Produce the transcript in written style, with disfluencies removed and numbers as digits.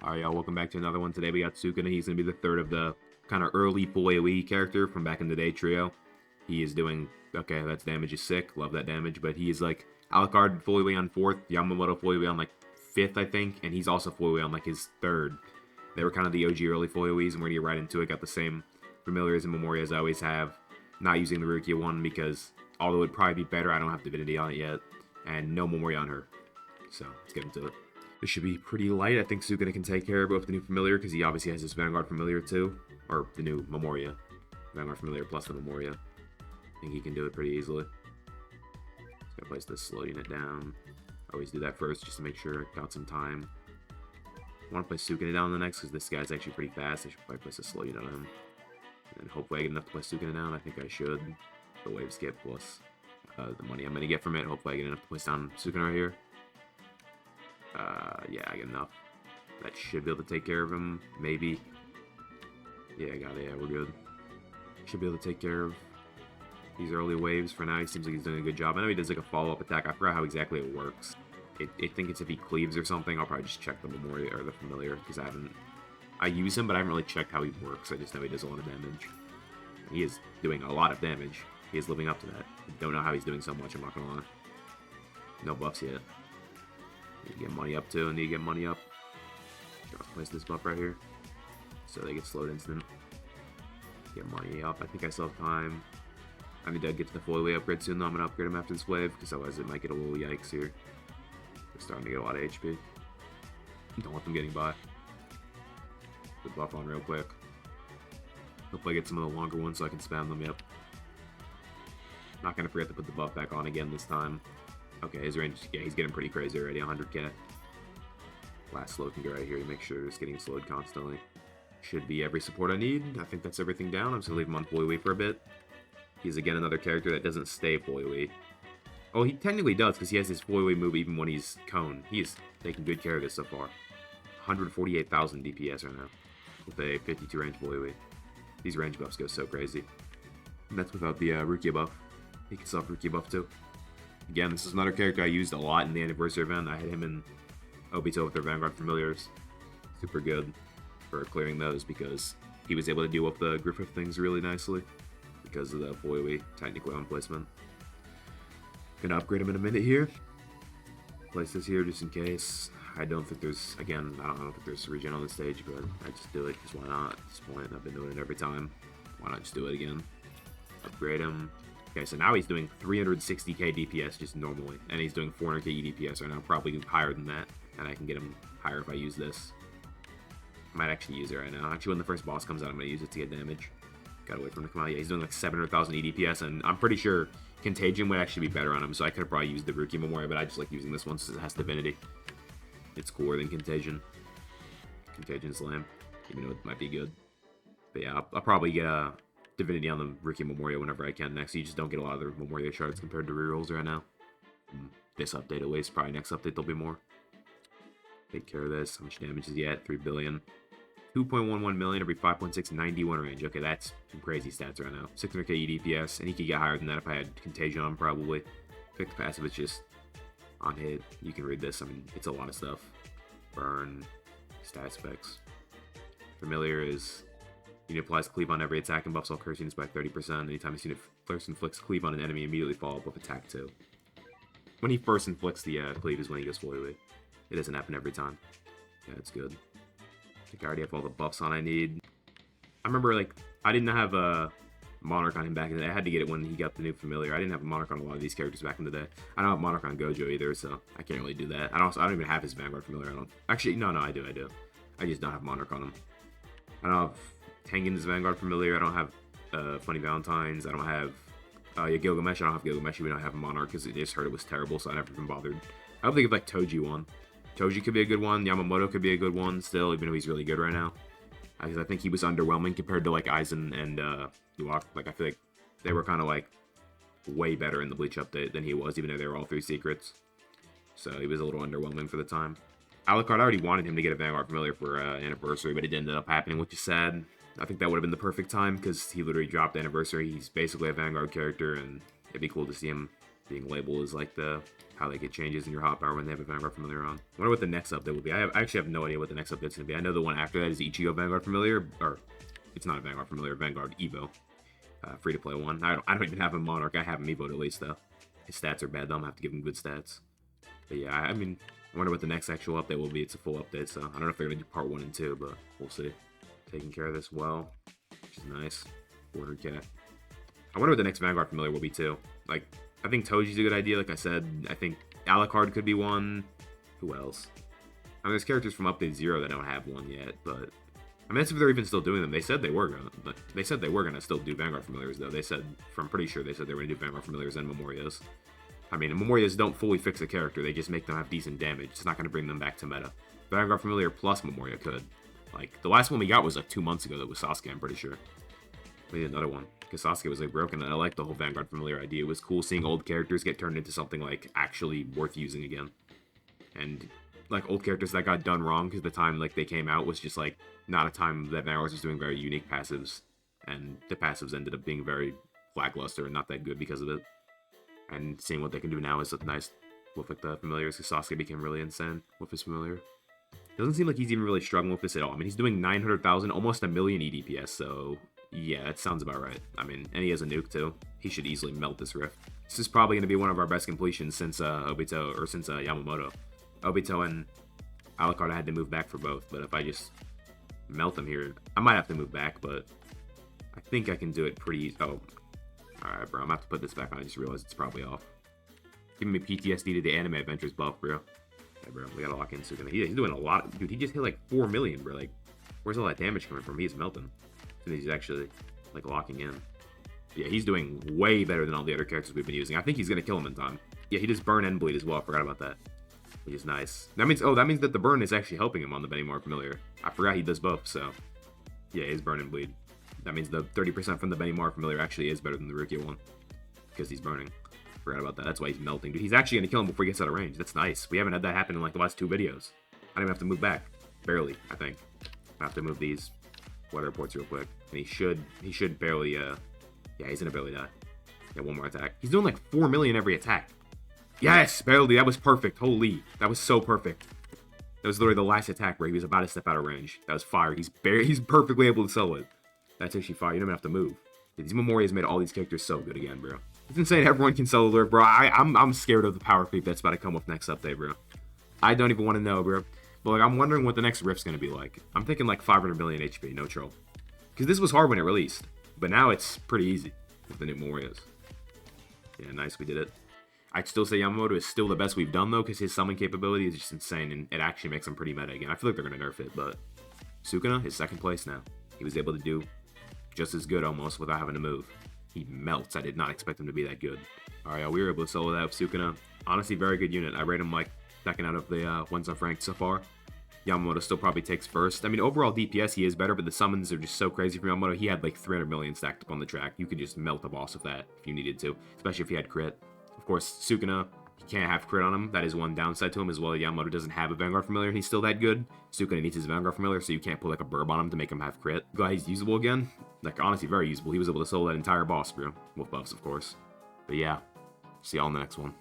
Alright, y'all, welcome back to another one. Today we got Sukuna. He's going to be the third of the kind of early full AoE character from back in the day trio. He is doing, okay, that's damage is sick. Love that damage. But he is like Alucard full AoE on 4th, Yamamoto full AoE on like 5th, I think. And he's also full AoE on like his 3rd. They were kind of the OG early full AoEs, and we're going to get right into it. Got the same familiars and Memoria as I always have. Not using the Rukia one because, although it would probably be better, I don't have Divinity on it yet. And no Memoria on her. So, let's get into it. This should be pretty light. I think Sukuna can take care of both the new familiar, because he obviously has his Vanguard familiar too. Or the new Memoria. Vanguard familiar plus the Memoria. I think he can do it pretty easily. Just gotta place this slow unit down. Always do that first, just to make sure I got some time. I want to place Sukuna down the next, because this guy's actually pretty fast. I should probably place a slow unit on him. And hopefully I get enough to place Sukuna down. I think I should. The waves get plus the money I'm going to get from it. Hopefully I get enough to place down Sukuna right here. Yeah, I get enough. That should be able to take care of him, maybe. Yeah, I got it, yeah, we're good. Should be able to take care of these early waves. For now, he seems like he's doing a good job. I know he does like a follow-up attack. I forgot how exactly it works. I think it's if he cleaves or something. I'll probably just check the Memoria, or the Familiar, because I use him, but I haven't really checked how he works. I just know he does a lot of damage. He is doing a lot of damage. He is living up to that. I don't know how he's doing so much, I'm not gonna lie. No buffs yet. Need to get money up too. I need to get money up. I'll place this buff right here, so they get slowed instant. Get money up. I think I still have time. I need to get to the full way upgrade soon though. I'm gonna upgrade him after this wave, because otherwise it might get a little yikes here. They're starting to get a lot of HP. Don't want them getting by. Put the buff on real quick. Hopefully I get some of the longer ones so I can spam them. Yep. Not gonna forget to put the buff back on again this time. Okay, his range, yeah, he's getting pretty crazy already, 100k. Last slow can go right here to make sure it's getting slowed constantly. Should be every support I need. I think that's everything down. I'm just gonna leave him on full AoE for a bit. He's again another character that doesn't stay full AoE. Oh, he technically does, because he has his full AoE move even when he's cone. He is taking good care of this so far. 148,000 DPS right now, with a 52 range full AoE. These range buffs go so crazy. And that's without the Rukia buff. He can self Rukia buff too. Again, this is another character I used a lot in the anniversary event. I had him in Obito with their Vanguard familiars. Super good for clearing those, because he was able to deal with the Griffith things really nicely because of the full AoE technically on placement. Gonna upgrade him in a minute here. Place this here just in case. I don't think there's, again, I don't think there's regen on the stage, but I just do it because why not at this point? I've been doing it every time. Why not just do it again? Upgrade him. Okay, so now he's doing 360k DPS just normally, and he's doing 400k DPS right now, probably higher than that, and I can get him higher if I use this. I might actually use it right now. Actually, when the first boss comes out, I'm going to use it to get damage. Gotta wait for him to come out. Yeah, he's doing like 700,000 EDPS, and I'm pretty sure Contagion would actually be better on him, so I could have probably used the Rukia Memoria, but I just like using this one since it has Divinity. It's cooler than Contagion. Contagion's lame, even though it might be good. But yeah, I'll probably get Divinity on the Rukia Memoria whenever I can next. You just don't get a lot of the Memoria shards compared to rerolls right now. This update at least. Probably next update there'll be more. Take care of this. How much damage is he at? 3 billion. 2.11 million every 5.6, 91 range. Okay, that's some crazy stats right now. 600k EDPS, and he could get higher than that if I had Contagion on probably. Fixed passive, it's just on hit. You can read this. I mean, it's a lot of stuff. Burn, stat specs. Familiar is unit applies cleave on every attack and buffs all curse units by 30%. Anytime this unit first inflicts cleave on an enemy, immediately follow up with attack 2. When he first inflicts the cleave is when he goes full AoE. It doesn't happen every time. Yeah, it's good. I think I already have all the buffs on I need. I remember, like, I didn't have a Monarch on him back in the day. I had to get it when he got the new familiar. I didn't have a Monarch on a lot of these characters back in the day. I don't have Monarch on Gojo either, so I can't really do that. I don't even have his Vanguard familiar. Actually, no, I do. I just don't have Monarch on him. I don't have Tengen's Vanguard familiar. I don't have Funny Valentines. I don't have Gilgamesh. I don't have Gilgamesh. We don't have a Monarch because I just heard it was terrible, so I never been bothered. I don't think of like Toji one. Toji could be a good one. Yamamoto could be a good one still, even though he's really good right now. Because I think he was underwhelming compared to like Aizen and Luak. Like I feel like they were kind of like way better in the Bleach update than he was, even though they were all 3 secrets. So he was a little underwhelming for the time. Alucard, I already wanted him to get a Vanguard familiar for anniversary, but it ended up happening, which is sad. I think that would have been the perfect time because he literally dropped anniversary. He's basically a Vanguard character, and it'd be cool to see him being labeled as like how they get changes in your hot power when they have a Vanguard Familiar on. I wonder what the next update will be. I actually have no idea what the next update's gonna be. I know the one after that is Ichigo Vanguard Familiar, or it's not a Vanguard Familiar, Vanguard Evo. Free to play one. I don't even have a Monarch. I have him Evo'd at least though. His stats are bad though. I'm gonna have to give him good stats. But yeah, I mean, I wonder what the next actual update will be. It's a full update, so I don't know if they're gonna do part 1 and 2, but we'll see. Taking care of this well, which is nice. 400k. I wonder what the next Vanguard Familiar will be too. Like, I think Toji's a good idea. Like I said, I think Alucard could be one. Who else? I mean, there's characters from Update 0 that don't have one yet, but I mean, that's if they're even still doing them. They said they were gonna still do Vanguard Familiars though. They said, I'm pretty sure they said they were gonna do Vanguard Familiars and Memorias. I mean, Memorias don't fully fix a character. They just make them have decent damage. It's not gonna bring them back to meta. Vanguard Familiar plus Memoria could. Like, the last one we got was like 2 months ago. That was Sasuke, I'm pretty sure. We need another one because Sasuke was like broken, and I like the whole Vanguard Familiar idea. It was cool seeing old characters get turned into something like actually worth using again. And like old characters that got done wrong because the time like they came out was just like not a time that Vanguards was doing very unique passives, and the passives ended up being very lackluster and not that good because of it. And seeing what they can do now is nice with like the familiars, because Sasuke became really insane with his familiar. Doesn't seem like he's even really struggling with this at all. I mean, he's doing 900,000, almost a million EDPS, so yeah, it sounds about right. I mean, and he has a nuke too. He should easily melt this rift. This is probably going to be one of our best completions since Obito, or since Yamamoto. Obito and Alucard, I had to move back for both, but if I just melt them here, I might have to move back, but I think I can do it pretty easy. Oh, alright, bro, I'm going to have to put this back on. I just realized it's probably off. Giving me PTSD to the anime adventures buff, bro. Okay, bro, we gotta lock in Sukuna. He's doing a lot. Dude, he just hit like 4 million, bro. Like, where's all that damage coming from? He's melting. And he's actually, like, locking in. Yeah, he's doing way better than all the other characters we've been using. I think he's gonna kill him in time. Yeah, he does burn and bleed as well. I forgot about that. Which is nice. That means, that means that the burn is actually helping him on the Benimar Familiar. I forgot he does both, so. Yeah, he's burn and bleed. That means the 30% from the Benimar Familiar actually is better than the Rukia one. Because he's burning. Forgot about that. That's why he's melting. Dude, he's actually going to kill him before he gets out of range. That's nice. We haven't had that happen in like the last 2 videos. I don't even have to move back. Barely, I think. I have to move these weather reports real quick. And he should barely, yeah, he's going to barely die. Yeah, one more attack. He's doing like 4 million every attack. Yes, barely. That was perfect. Holy. That was so perfect. That was literally the last attack where he was about to step out of range. That was fire. He's perfectly able to solo it. That's actually fire. You don't even have to move. These Memorias made all these characters so good again, bro. It's insane everyone can solo lure, bro. I'm scared of the power creep that's about to come with next update, bro. I don't even want to know, bro. But like, I'm wondering what the next rift's gonna be like. I'm thinking like 500 million HP, no troll. Because this was hard when it released, but now it's pretty easy with the new Memorias. Yeah, nice, we did it. I'd still say Yamamoto is still the best we've done though, because his summon capability is just insane, and it actually makes him pretty meta again. I feel like they're gonna nerf it, but Sukuna is 2nd place now. He was able to do just as good almost without having to move. He melts. I did not expect him to be that good. Alright, we were able to solo that with Sukuna. Honestly, very good unit. I rate him like 2nd out of the ones I've ranked so far. Yamamoto still probably takes 1st. I mean, overall DPS he is better, but the summons are just so crazy for Yamamoto. He had like 300 million stacked up on the track. You could just melt a boss with that if you needed to, especially if he had crit. Of course, Sukuna, he can't have crit on him. That is one downside to him as well. Yamamoto doesn't have a Vanguard Familiar, and he's still that good. Sukuna needs his Vanguard Familiar, so you can't put like a burb on him to make him have crit. Glad he's usable again. Like, honestly, very usable. He was able to solo that entire boss, bro. With buffs, of course. But yeah, see y'all in the next one.